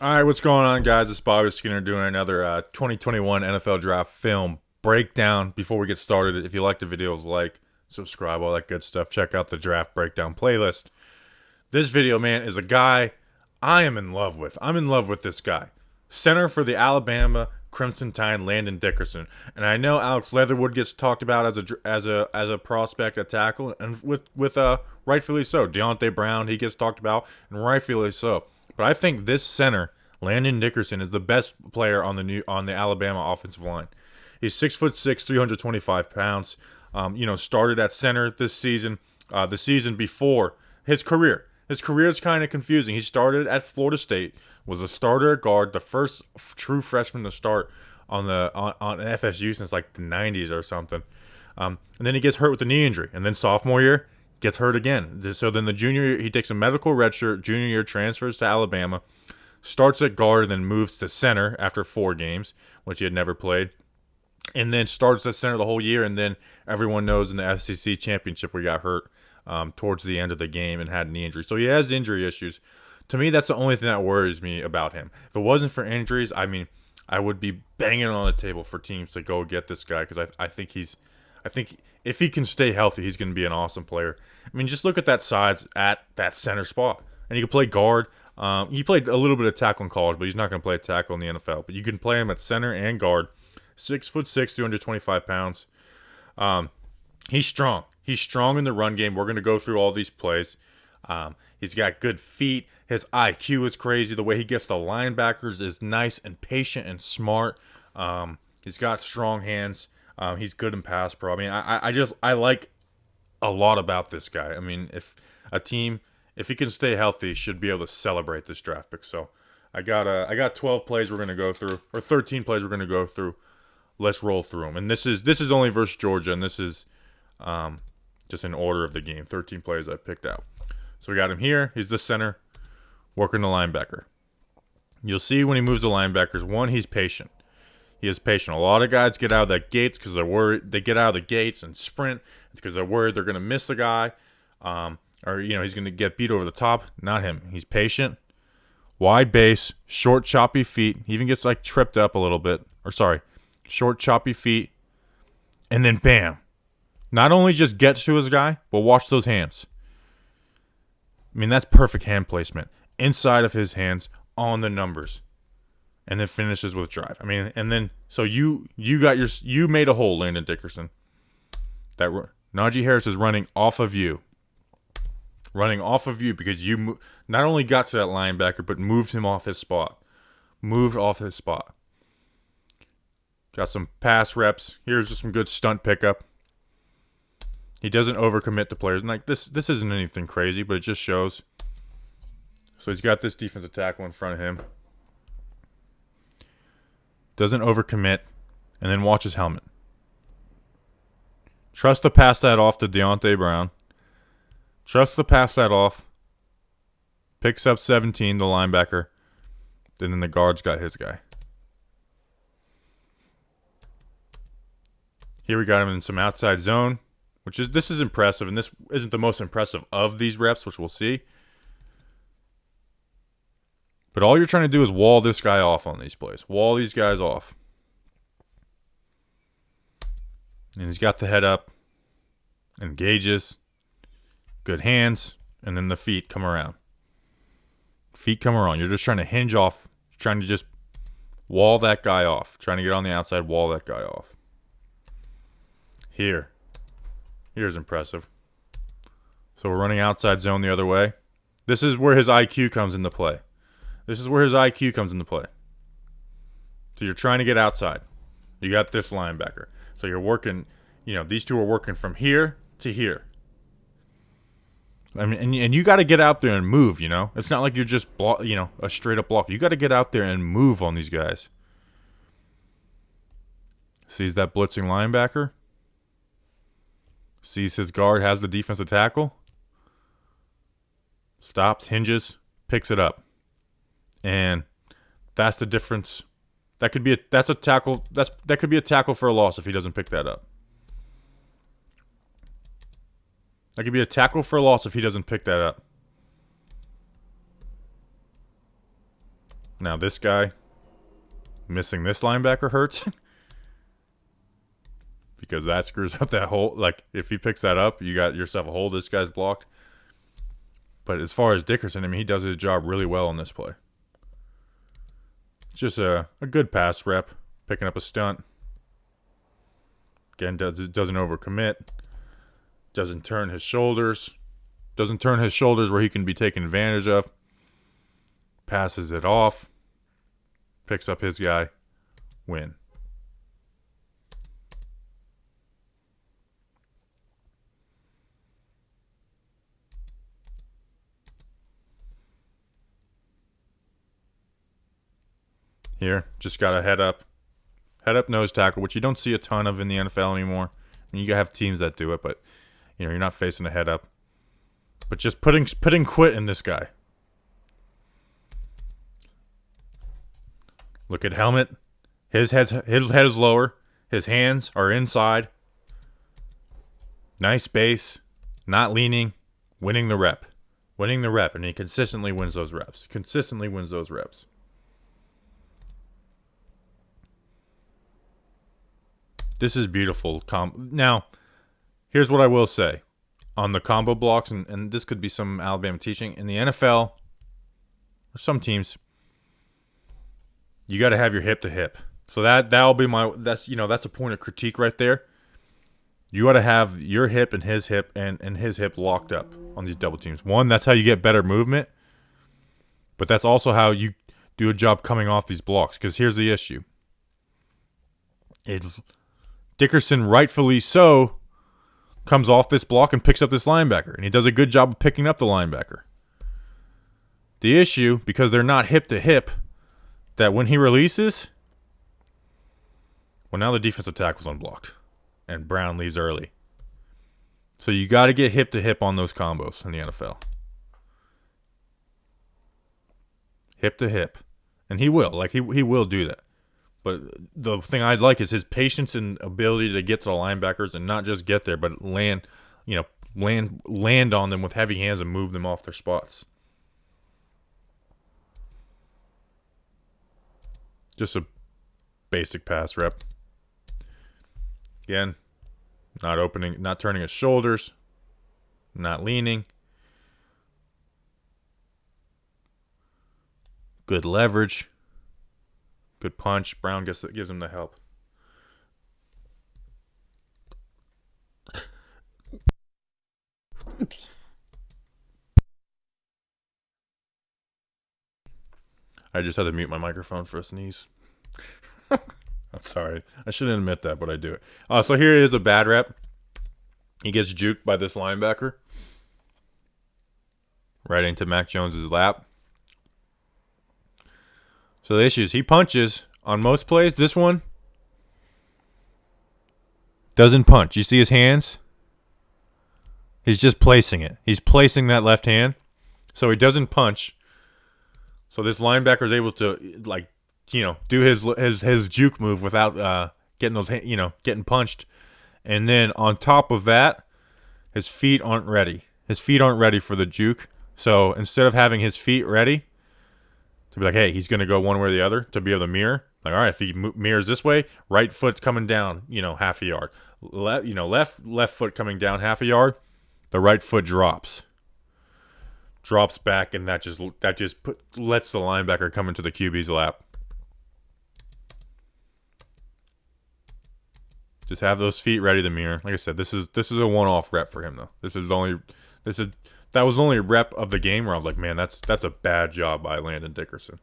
All right, what's going on, guys? It's Bobby Skinner doing another 2021 NFL Draft film breakdown. Before we get started, if you like the videos, like, subscribe, all that good stuff. Check out the draft breakdown playlist. This video, man, is a guy I am in love with. I'm in love with this guy. Center for the Alabama Crimson Tide, Landon Dickerson. And I know Alex Leatherwood gets talked about as a prospect at tackle, and with rightfully so. Deontay Brown, he gets talked about, and rightfully so. But I think this center, Landon Dickerson, is the best player on the Alabama offensive line. He's 6'6", 325 pounds. Started at center this season. The season before his career. His career is kind of confusing. He started at Florida State, was a starter at guard, the first true freshman to start on FSU since like the 90s or something. And then he gets hurt with a knee injury, and then sophomore year gets hurt again. So then the junior year, he takes a medical redshirt. Junior year, transfers to Alabama, starts at guard, and then moves to center after 4 games, which he had never played. And then starts at center the whole year, and then everyone knows in the SEC championship where he got hurt towards the end of the game and had an knee injury. So he has injury issues. To me, that's the only thing that worries me about him. If it wasn't for injuries, I mean, I would be banging on the table for teams to go get this guy because I think if he can stay healthy, he's going to be an awesome player. I mean, just look at that size at that center spot, and he can play guard. He played a little bit of tackle in college, but he's not going to play tackle in the NFL. But you can play him at center and guard. 6'6", 225 pounds. He's strong. He's strong in the run game. We're going to go through all these plays. He's got good feet. His IQ is crazy. The way he gets the linebackers is nice and patient and smart. He's got strong hands. He's good in pass pro. I mean, I like a lot about this guy. I mean, if he can stay healthy, should be able to celebrate this draft pick. So I got 12 plays we're going to go through, or 13 plays we're going to go through. Let's roll through them. And this is only versus Georgia, and this is just in order of the game. 13 players I picked out. So we got him here. He's the center, working the linebacker. You'll see when he moves the linebackers, one, he's patient. He is patient. A lot of guys get out of that gates because they're worried. They get out of the gates and sprint because they're worried they're going to miss the guy, or he's going to get beat over the top. Not him. He's patient, wide base, short, choppy feet. He even gets like tripped up a little bit. Short, choppy feet, and then bam. Not only just gets to his guy, but watch those hands. I mean, that's perfect hand placement. Inside of his hands, on the numbers. And then finishes with drive. I mean, and then, so you made a hole, Landon Dickerson. That Najee Harris is running off of you. Running off of you because you not only got to that linebacker, but moved him off his spot. Moved off his spot. Got some pass reps. Here's just some good stunt pickup. He doesn't overcommit to players. And like this isn't anything crazy, but it just shows. So he's got this defensive tackle in front of him. Doesn't overcommit. And then watch his helmet. Trust to pass that off to Deontay Brown. Trust to pass that off. Picks up 17, the linebacker. And then the guard's got his guy. Here we got him in some outside zone, this is impressive, and this isn't the most impressive of these reps, which we'll see. But all you're trying to do is wall this guy off on these plays. Wall these guys off. And he's got the head up, engages, good hands, and then the feet come around. Feet come around. You're just trying to hinge off, trying to just wall that guy off. Trying to get on the outside, wall that guy off. Here's impressive. So we're running outside zone the other way. This is where his IQ comes into play. So you're trying to get outside. You got this linebacker. So you're working, these two are working from here to here. I mean, and you got to get out there and move, It's not like you're just, a straight up block. You got to get out there and move on these guys. Sees that blitzing linebacker. Sees his guard has the defensive tackle. Stops, hinges, picks it up. And that's the difference. That could be a tackle. That could be a tackle for a loss if he doesn't pick that up. That could be a tackle for a loss if he doesn't pick that up. Now this guy missing this linebacker hurts. Because that screws up that hole. Like, if he picks that up, you got yourself a hole. This guy's blocked. But as far as Dickerson, I mean, he does his job really well on this play. It's just a good pass rep, picking up a stunt. Again, doesn't overcommit. Doesn't turn his shoulders. Doesn't turn his shoulders where he can be taken advantage of. Passes it off. Picks up his guy. Win. Here, just got a head up nose tackle, which you don't see a ton of in the NFL anymore. I mean, you have teams that do it, but you're not facing a head up. But just putting quit in this guy. Look at helmet. His head is lower. His hands are inside. Nice base. Not leaning. Winning the rep. And he consistently wins those reps. This is beautiful. Now, here's what I will say. On the combo blocks, and this could be some Alabama teaching, in the NFL, or some teams, you got to have your hip to hip. So that'll be that's a point of critique right there. You got to have your hip and his hip and his hip locked up on these double teams. One, that's how you get better movement, but that's also how you do a job coming off these blocks. Because here's the issue. Dickerson, rightfully so, comes off this block and picks up this linebacker. And he does a good job of picking up the linebacker. The issue, because they're not hip to hip, that when he releases, well, now the defensive tackle's unblocked. And Brown leaves early. So you got to get hip to hip on those combos in the NFL. Hip to hip. And he will. Like, he will do that. But the thing I'd like is his patience and ability to get to the linebackers and not just get there, but land on them with heavy hands and move them off their spots. Just a basic pass rep. Again, not turning his shoulders, not leaning. Good leverage. Good punch. Brown gives him the help. I just had to mute my microphone for a sneeze. I'm sorry. I shouldn't admit that, but I do it. So here is a bad rep. He gets juked by this linebacker. Right into Mac Jones's lap. So the issue is he punches on most plays. This one doesn't punch. You see his hands? He's just placing it. He's placing that left hand. So he doesn't punch. So this linebacker is able to, do his juke move without getting punched. And then on top of that, his feet aren't ready. His feet aren't ready for the juke. So instead of having his feet ready, to be like, hey, he's going to go one way or the other, to be able to mirror. Like, all right, if he mirrors this way, right foot's coming down, half a yard. Left foot coming down half a yard, the right foot drops back, and that just lets the linebacker come into the QB's lap. Just have those feet ready to mirror. Like I said, this is a one-off rep for him though. That was the only rep of the game where I was like, man, that's a bad job by Landon Dickerson.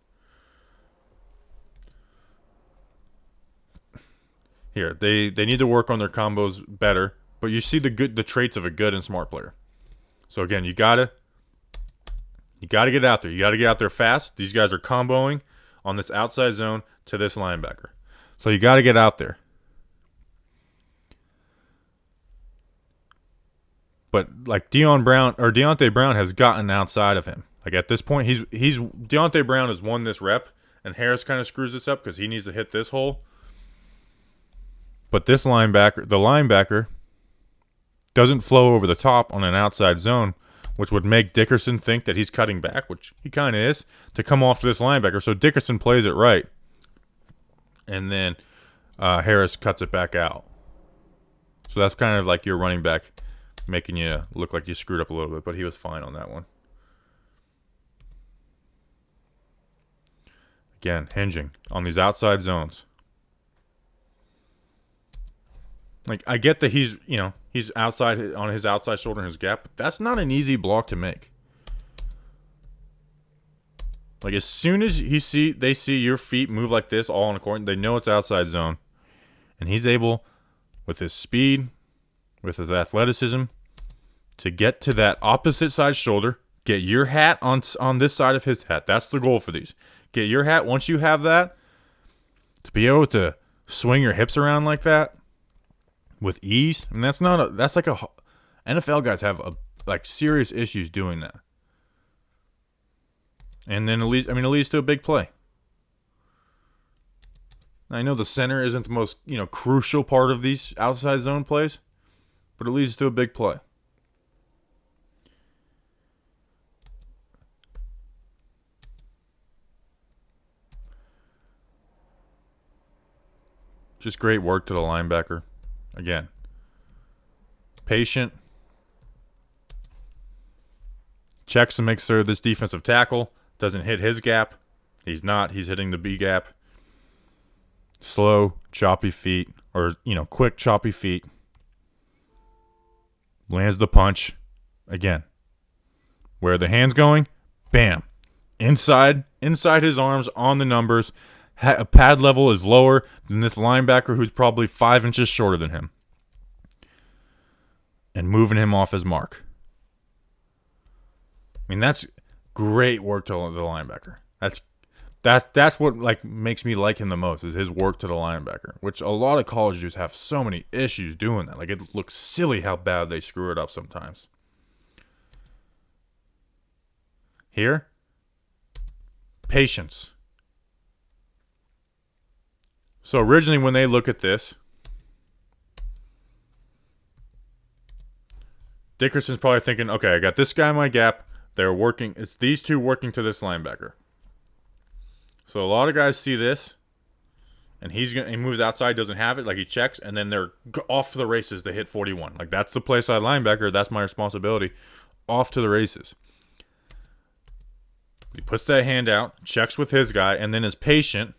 Here, they need to work on their combos better, but you see the traits of a good and smart player. So again, you gotta get out there. You gotta get out there fast. These guys are comboing on this outside zone to this linebacker. So you gotta get out there. But like Deontay Brown has gotten outside of him. Like at this point, Deontay Brown has won this rep, and Harris kind of screws this up because he needs to hit this hole. But the linebacker doesn't flow over the top on an outside zone which would make Dickerson think that he's cutting back, which he kind of is, to come off to this linebacker. So Dickerson plays it right. And then Harris cuts it back out. So that's kind of like your running back making you look like you screwed up a little bit, but he was fine on that one. Again, hinging on these outside zones. Like, I get that he's outside on his outside shoulder and his gap, but that's not an easy block to make. Like, as soon as they see your feet move like this all in a court, they know it's outside zone. And he's able, with his speed, with his athleticism, to get to that opposite side shoulder, get your hat on this side of his hat. That's the goal for these. Get your hat, once you have that, to be able to swing your hips around like that with ease. And that's like NFL guys have serious issues doing that. And then it leads to a big play. I know the center isn't the most, crucial part of these outside zone plays, but it leads to a big play. Just great work to the linebacker. Again, patient. Checks to make sure this defensive tackle doesn't hit his gap. He's not. He's hitting the B gap. Slow, choppy feet, or, quick, choppy feet. Lands the punch. Again, where the hand's going, bam. Inside his arms on the numbers. Pad level is lower than this linebacker who's probably 5 inches shorter than him. And moving him off his mark. I mean, that's great work to the linebacker. That's what makes me like him the most, is his work to the linebacker, which a lot of college dudes have so many issues doing that. Like, it looks silly how bad they screw it up sometimes. Here, patience. So originally when they look at this, Dickerson's probably thinking, okay, I got this guy in my gap. They're working. It's these two working to this linebacker. So a lot of guys see this, and he moves outside, doesn't have it, he checks, and then they're off to the races to hit 41. That's the play side linebacker. That's my responsibility. Off to the races. He puts that hand out, checks with his guy, and then is patient.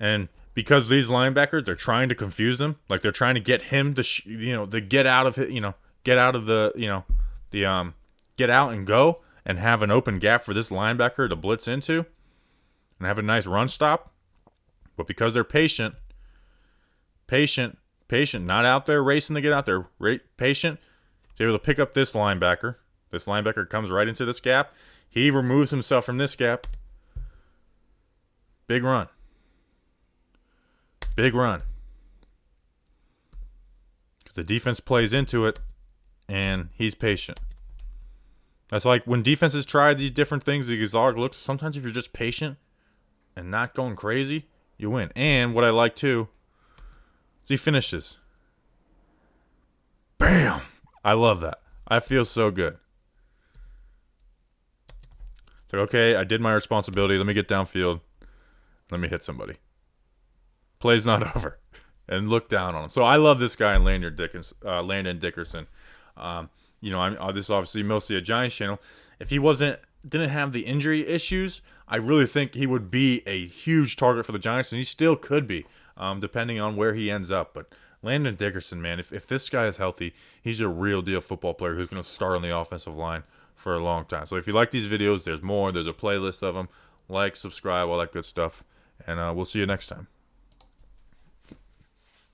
And because these linebackers, they're trying to confuse them, they're trying to get him to get out of it, get out of the, get out and go and have an open gap for this linebacker to blitz into and have a nice run stop. But because they're patient, not out there racing to get out there, patient, they're able to pick up this linebacker. This linebacker comes right into this gap. He removes himself from this gap. Big run. Big run. Because the defense plays into it, and he's patient. That's when defenses try these different things, the exotic looks, sometimes if you're just patient and not going crazy, you win. And what I like, too, is he finishes. Bam! I love that. I feel so good. It's okay, I did my responsibility. Let me get downfield. Let me hit somebody. Play's not over. And look down on him. So I love this guy in Landon Dickerson. This is obviously mostly a Giants channel. If he didn't have the injury issues, I really think he would be a huge target for the Giants, and he still could be, depending on where he ends up. But Landon Dickerson, man, if this guy is healthy, he's a real deal football player who's going to start on the offensive line for a long time. So if you like these videos, there's more. There's a playlist of them. Like, subscribe, all that good stuff. And we'll see you next time.